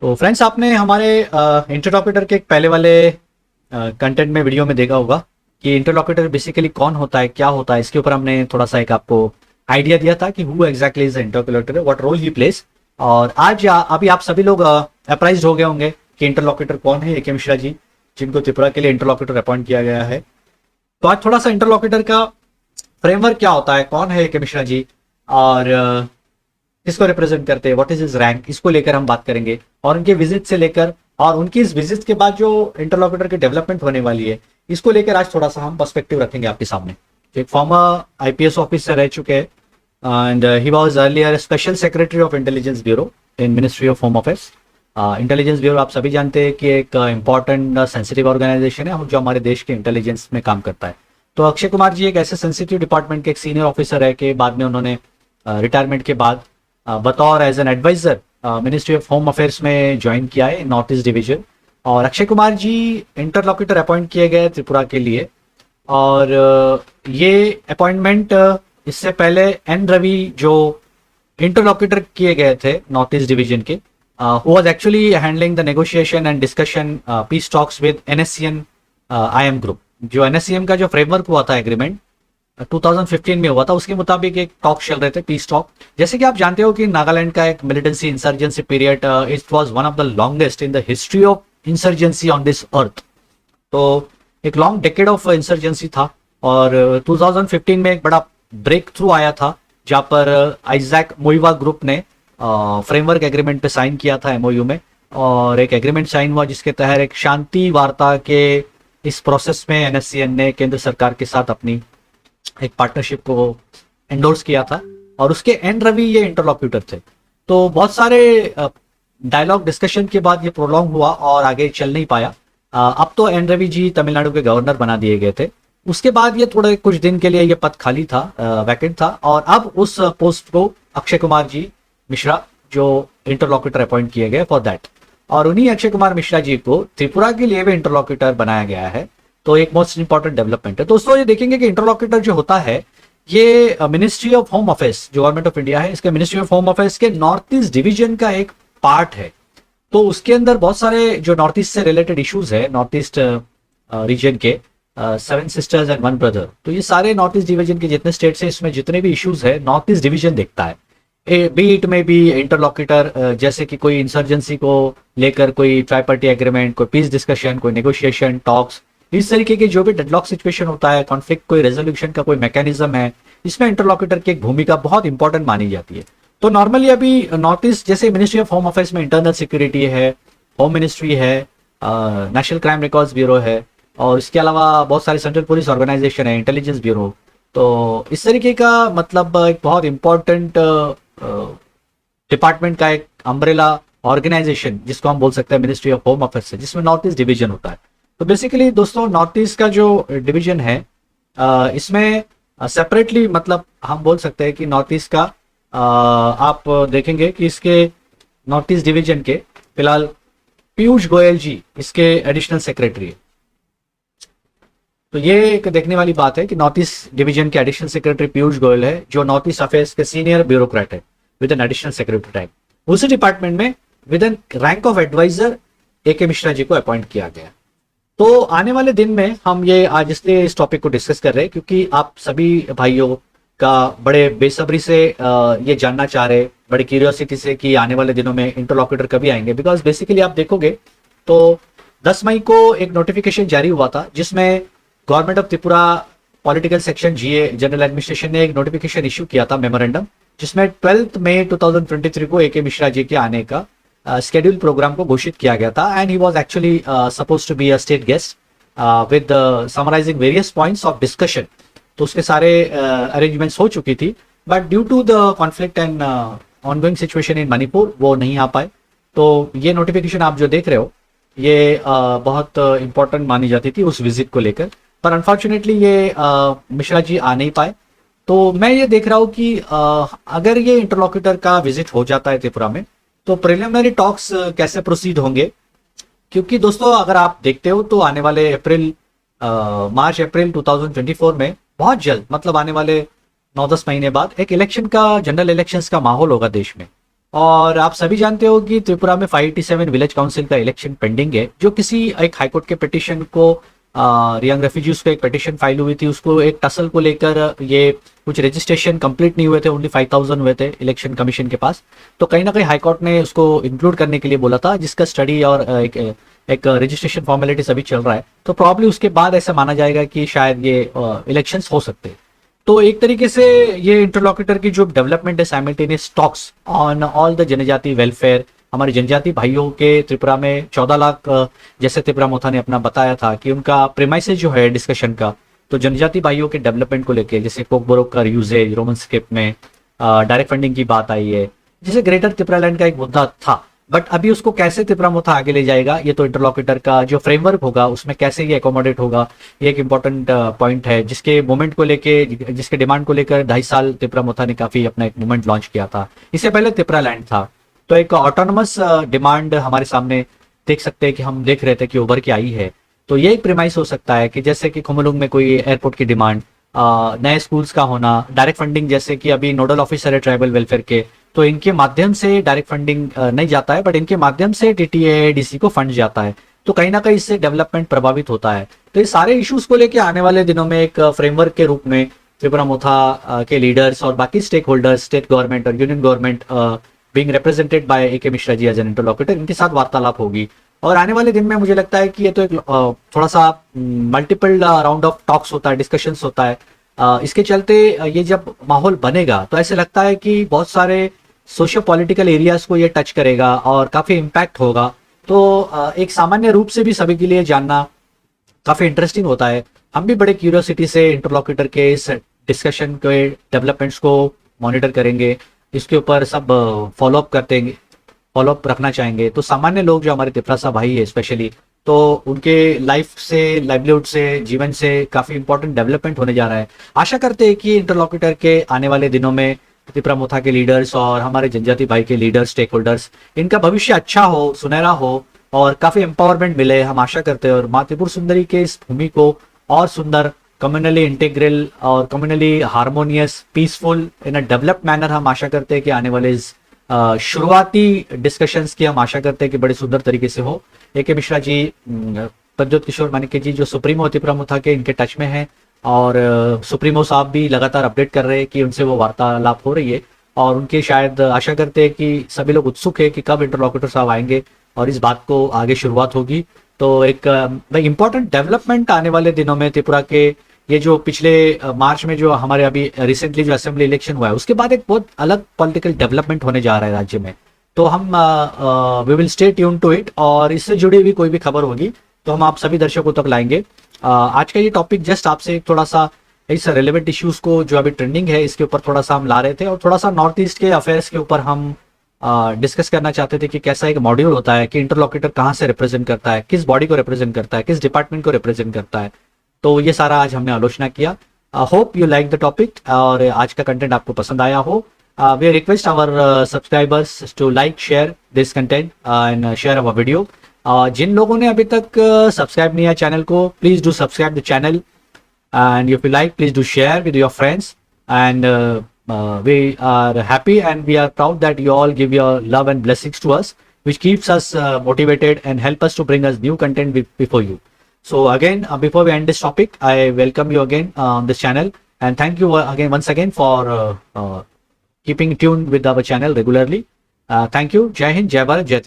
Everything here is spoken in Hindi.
तो फ्रेंड्स, आपने हमारे इंटरलॉक्यूटर के एक पहले वाले कंटेंट में वीडियो में देखा होगा कि इंटरलॉक्यूटर बेसिकली कौन होता है, क्या होता है। इसके ऊपर हमने थोड़ा सा एक आपको आइडिया दिया था कि who exactly is interlocutor, what role he plays. और आज अभी आप सभी लोग अप्राइज हो गए होंगे कि इंटरलॉक्यूटर कौन है, ए.के. मिश्रा जी, जिनको त्रिपुरा के लिए इंटरलॉक्यूटर अपॉइंट किया गया है। तो आज थोड़ा सा इंटरलॉक्यूटर का फ्रेमवर्क क्या होता है, कौन है ए.के. मिश्रा जी, और किसको रिप्रेजेंट करते हैं, व्हाट इज इज रैंक, इसको लेकर हम बात करेंगे। और उनके विजिट से लेकर और उनकी इस विजिट के बाद जो इंटरलॉक्यूटर की डेवलपमेंट होने वाली है, इसको लेकर आज थोड़ा सा हम पर्सपेक्टिव रखेंगे आपके सामने। तो एक फॉर्मर आईपीएस ऑफिसर रह चुके हैं and he was earlier special secretary of intelligence bureau in ministry of home affairs. Intelligence bureau आप सभी जानते हैं कि एक इंपॉर्टेंट सेंसिटिव ऑर्गेनाइजेशन है जो हमारे देश के इंटेलिजेंस में काम करता है। तो अक्षय कुमार जी एक ऐसे सेंसिटिव डिपार्टमेंट के एक सीनियर ऑफिसर है कि बाद में उन्होंने रिटायरमेंट के बाद बतौर as an adviser ministry of home affairs में ज्वाइन किया है नॉर्थ ईस्ट डिवीजन। और अक्षय कुमार जी इंटरलॉक्यूटर अपॉइंट किए गए त्रिपुरा के लिए। और ये अपॉइंटमेंट इससे पहले एन रवि जो इंटरलॉक्यूटर किए गए थे नॉर्थ ईस्ट डिवीजन के, who was actually handling the negotiation and discussion peace talks with NSCN IM group. जो एनएससीएम का जो फ्रेमवर्क हुआ था एग्रीमेंट 2015 में हुआ था, उसके मुताबिक एक टॉक चल रहे थे, पीस टॉक। जैसे कि आप जानते हो कि नागालैंड का एक militancy insurgency period, it was one of the longest in the history of insurgency on this earth. तो एक लॉन्ग डेकेड ऑफ इंसर्जेंसी था। और 2015 में एक बड़ा ब्रेक थ्रू आया था जहां पर आइजैक मोइवा ग्रुप ने फ्रेमवर्क एग्रीमेंट पे साइन किया था एमओयू में। और एक एग्रीमेंट साइन हुआ जिसके तहत एक शांति वार्ता के इस प्रोसेस में एनएससीएन ने केंद्र सरकार के साथ अपनी एक पार्टनरशिप को एंडोर्स किया था। और उसके एन रवि ये इंटरलॉक्यूटर थे। तो बहुत सारे डायलॉग डिस्कशन के बाद ये प्रोलॉन्ग हुआ और आगे चल नहीं पाया। अब तो एन रवि जी तमिलनाडु के गवर्नर बना दिए गए थे। उसके बाद ये थोड़े कुछ दिन के लिए ये पद खाली था, वैकेंट था। और अब उस पोस्ट को अक्षय कुमार जी मिश्रा जो इंटरलॉक्यूटर अपॉइंट किए गए फॉर दैट। और उन्हीं अक्षय कुमार मिश्रा जी को त्रिपुरा के लिए भी इंटरलॉक्यूटर बनाया गया है। तो एक मोस्ट इंपॉर्टेंट डेवलपमेंट है दोस्तों। ये देखेंगे कि इंटरलॉक्यूटर जो होता है ये मिनिस्ट्री ऑफ होम अफेयर्स जो गवर्नमेंट ऑफ इंडिया है, इसके मिनिस्ट्री ऑफ होम अफेयर्स के नॉर्थ ईस्ट डिवीजन का एक पार्ट है। तो उसके अंदर बहुत सारे जो नॉर्थ ईस्ट से रिलेटेड इश्यूज है, नॉर्थ ईस्ट रीजन के 7 सिस्टर्स एंड 1 ब्रदर, तो ये सारे नॉर्थ ईस्ट डिवीजन के जितने स्टेट्स है इसमें जितने भी इश्यूज है नॉर्थ ईस्ट डिवीजन देखता है। बीट में भी इंटरलॉक्यूटर जैसे कि कोई इंसर्जेंसी को लेकर कोई ट्राइपार्टी एग्रीमेंट, कोई पीस डिस्कशन, कोई नेगोशिएशन टॉक्स, इस तरीके के जो भी डेडलॉक सिचुएशन होता है, कॉन्फ्लिक्ट कोई रेजोल्यूशन का कोई मैकेनिज्म है, इसमें इंटरलॉक्यूटर की एक भूमिका बहुत इंपॉर्टेंट मानी जाती है। तो नॉर्मली अभी नॉर्थ ईस्ट जैसे मिनिस्ट्री ऑफ होम अफेयर्स में इंटरनल सिक्योरिटी है, होम मिनिस्ट्री है, नेशनल क्राइम रिकॉर्ड्स ब्यूरो है, और इसके अलावा बहुत सारे सेंट्रल पुलिस ऑर्गेनाइजेशन है, इंटेलिजेंस ब्यूरो। तो इस तरीके का मतलब एक बहुत इंपॉर्टेंट डिपार्टमेंट का एक अम्ब्रेला ऑर्गेनाइजेशन जिसको हम बोल सकते हैं मिनिस्ट्री ऑफ होम अफेयर्स है, जिसमें नॉर्थ ईस्ट डिवीजन होता है। तो बेसिकली दोस्तों नॉर्थ ईस्ट का जो डिवीजन है इसमें सेपरेटली मतलब हम बोल सकते हैं कि नॉर्थ ईस्ट का आप देखेंगे कि इसके नॉर्थ ईस्ट डिवीजन के फिलहाल पीयूष गोयल जी इसके एडिशनल सेक्रेटरी है। तो ये एक देखने वाली बात है कि नॉर्थ ईस्ट डिवीजन के एडिशनल सेक्रेटरी पीयूष गोयल है, जो नॉर्थ ईस्ट अफेयर्स के सीनियर ब्यूरोक्रेट है with an additional secretary rank. उसी डिपार्टमेंट में with an rank of adviser A K. Mishra ji को अपॉइंट किया गया। तो आने वाले दिन में हम ये आज इसलिए इस टॉपिक को डिस्कस कर रहे हैं क्योंकि आप सभी भाइयों का बड़े बेसब्री से ये जानना चाह रहे, बड़ी क्यूरियोसिटी से कि आने वाले दिनों में इंटरलॉक्यूटर कभी आएंगे। बिकॉज बेसिकली आप देखोगे तो 10 मई को एक नोटिफिकेशन जारी हुआ था जिसमें government of Tripura political section GA general administration ने एक नोटिफिकेशन इशू किया था, मेमोरेंडम, जिसमें 12 मई 2023 को ए.के. मिश्रा जी के आने का स्केड्यूल प्रोग्राम को घोषित किया गया था। And he was actually suppose to be a state guest with summarising various points of discussion. तो उसके सारे अरेंजमेंट्स हो चुकी थी, but due to the conflict and ongoing situation in Manipur वो नहीं आ पाए। तो ये नोटिफिकेशन आप जो देख रहे हो ये बहुत इंपॉर्टेंट मानी जाती थी उस विजिट को लेकर, पर अनफॉर्चुनेटली ये मिश्रा जी आ नहीं पाए। तो मैं ये देख रहा हूँ कि अगर ये इंटरलॉक्यूटर का विजिट हो जाता है त्रिपुरा में तो प्रिलिमिनरी टॉक्स कैसे प्रोसीड होंगे। क्योंकि दोस्तों अगर आप देखते हो तो आने वाले मार्च अप्रैल 2024 में बहुत जल्द मतलब आने वाले 9-10 महीने बाद एक इलेक्शन का, जनरल इलेक्शंस का माहौल होगा देश में। और आप सभी जानते हो कि त्रिपुरा में 587 विलेज काउंसिल का इलेक्शन पेंडिंग है, जो किसी एक हाईकोर्ट के पिटिशन को यंग रेफ्यूजीज को एक पिटिशन फाइल हुई थी, उसको एक टसल को लेकर ये कुछ रजिस्ट्रेशन कंप्लीट नहीं हुए थे, ओनली 5000 हुए थे इलेक्शन कमीशन के पास। तो कहीं ना कहीं हाईकोर्ट ने उसको इंक्लूड करने के लिए बोला था, जिसका स्टडी और एक रजिस्ट्रेशन फॉर्मेलिटीज अभी चल रहा है। तो प्रॉब्ली उसके बाद ऐसा माना जाएगा कि शायद ये इलेक्शंस हो सकते हैं। तो एक तरीके से ये इंटरलॉक्यूटर की जो डेवलपमेंट है, simultaneous talks on all the जनजाति वेलफेयर, हमारे जनजाति भाइयों के त्रिपुरा में 14 लाख, जैसे त्रिपुरा मोथा ने अपना बताया था कि उनका प्रेमाइसेस जो है डिस्कशन का, तो जनजाति भाइयों के डेवलपमेंट को लेके, जैसे कोकबोरोक का यूजेज, रोमन स्क्रिप्ट में डायरेक्ट फंडिंग की बात आई है, जैसे ग्रेटर त्रिपुरा लैंड का एक मुद्दा था। बट अभी उसको कैसे त्रिपुरा मोथा आगे ले जाएगा, ये तो इंटरलॉक्यूटर का जो फ्रेमवर्क होगा उसमें कैसे ये एकोमोडेट होगा, ये एक इंपॉर्टेंट पॉइंट है, जिसके मूवमेंट को लेके, जिसके डिमांड को लेकर 2.5 साल त्रिपुरा मोथा ने काफी अपना एक मूवमेंट लॉन्च किया था। इससे पहले त्रिपुरा लैंड था। तो एक ऑटोनमस डिमांड हमारे सामने देख सकते हैं कि हम देख रहे थे कि उभर के आई है। तो ये एक प्रेमाइस हो सकता है कि जैसे कि खुमलुंग में कोई एयरपोर्ट की डिमांड, नए स्कूल्स का होना, डायरेक्ट फंडिंग, जैसे कि अभी नोडल ऑफिसर है ट्राइबल वेलफेयर के, तो इनके माध्यम से डायरेक्ट फंडिंग नहीं जाता है, बट इनके माध्यम से टीटीए डीसी को फंड जाता है। तो कहीं ना कहीं इससे डेवलपमेंट प्रभावित होता है। तो ये सारे इश्यूज को लेकर आने वाले दिनों में एक फ्रेमवर्क के रूप में त्रिपुरा मोथा के लीडर्स और बाकी स्टेक होल्डर्स, स्टेट गवर्नमेंट और union government being represented by A K Mishra ji as an interlocutor, इनके साथ वार्तालाप होगी। और आने वाले दिन में मुझे लगता है कि ये तो एक थोड़ा सा मल्टीपल राउंड ऑफ टॉक्स होता है, डिस्कशंस होता है। इसके चलते ये जब माहौल बनेगा तो ऐसे लगता है कि बहुत सारे सोशियो पॉलिटिकल एरियाज को ये टच करेगा और काफी इम्पैक्ट होगा। तो एक सामान्य रूप से भी सभी के लिए जानना काफी इंटरेस्टिंग होता है। हम भी बड़े क्यूरियोसिटी से इंटरलॉक्यूटर के इस डिस्कशन के डेवलपमेंट्स को मॉनिटर करेंगे, इसके ऊपर सब फॉलोअप करते हैं, फॉलोअप रखना चाहेंगे। तो सामान्य लोग जो हमारे त्रिपुरा भाई है स्पेशली, तो उनके लाइफ से, लाइवलीहुड से, जीवन से काफी इंपॉर्टेंट डेवलपमेंट होने जा रहा है। आशा करते हैं कि इंटरलॉक्यूटर के आने वाले दिनों में त्रिपुरा मोथा के लीडर्स और हमारे जनजाति भाई के लीडर्स, स्टेक होल्डर्स, इनका भविष्य अच्छा हो, सुनहरा हो और काफी एम्पावरमेंट मिले, हम आशा करते हैं। और माँ त्रिपुर सुंदरी के इस भूमि को और सुंदर, कम्युनली इंटीग्रल और communally harmonious, peaceful in a developed manner हम आशा करते हैं कि आने वाले इस शुरुआती डिस्कशंस की हम आशा करते हैं कि बड़े सुंदर तरीके से हो। ए के मिश्रा जी, प्रद्योत किशोर मानिक्य जी जो सुप्रीमो त्रिपुरा मोथा के, इनके टच में हैं और सुप्रीमो साहब भी लगातार अपडेट कर रहे हैं कि उनसे वो वार्तालाप हो रही है। और उनके शायद आशा करते हैं कि सभी लोग उत्सुक है कि कब इंटरलॉक्यूटर साहब आएंगे और इस बात को आगे शुरुआत होगी। तो एक इम्पॉर्टेंट डेवलपमेंट आने वाले दिनों में त्रिपुरा के, ये जो पिछले मार्च में जो हमारे अभी रिसेंटली जो असेंबली इलेक्शन हुआ है, उसके बाद एक बहुत अलग पॉलिटिकल डेवलपमेंट होने जा रहा है राज्य में। तो हम we will stay tune to it, और इससे जुड़ी हुई कोई भी खबर होगी तो हम आप सभी दर्शकों तक लाएंगे। आज का ये टॉपिक जस्ट आपसे थोड़ा सा इस रेलेवेंट इश्यूज को जो अभी ट्रेंडिंग है इसके ऊपर थोड़ा सा हम ला रहे थे, और थोड़ा सा नॉर्थ ईस्ट के अफेयर्स के ऊपर हम डिस्कस करना चाहते थे कि कैसा एक मॉड्यूल होता है, कि इंटरलॉक्यूटर कहाँ से रिप्रेजेंट करता है, किस बॉडी को रिप्रेजेंट करता है, किस डिपार्टमेंट को रिप्रेजेंट करता है। तो ये सारा आज हमने आलोचना किया। Hope you like the topic और आज का कंटेंट आपको पसंद आया हो। We request our subscribers to like, share this content and share our video. जिन लोगों ने अभी तक सब्सक्राइब नहीं किया चैनल को, please do subscribe the channel, and if you like, please do share with your friends, and we are happy and we are proud that you all give your love and blessings to us, which keeps us motivated and help us to bring us new content before you. So again, before we end this topic, I welcome you again on this channel, and thank you again once again for keeping tuned with our channel regularly. Thank you. Jai Hind, Jai Bharat, Jai Tripura.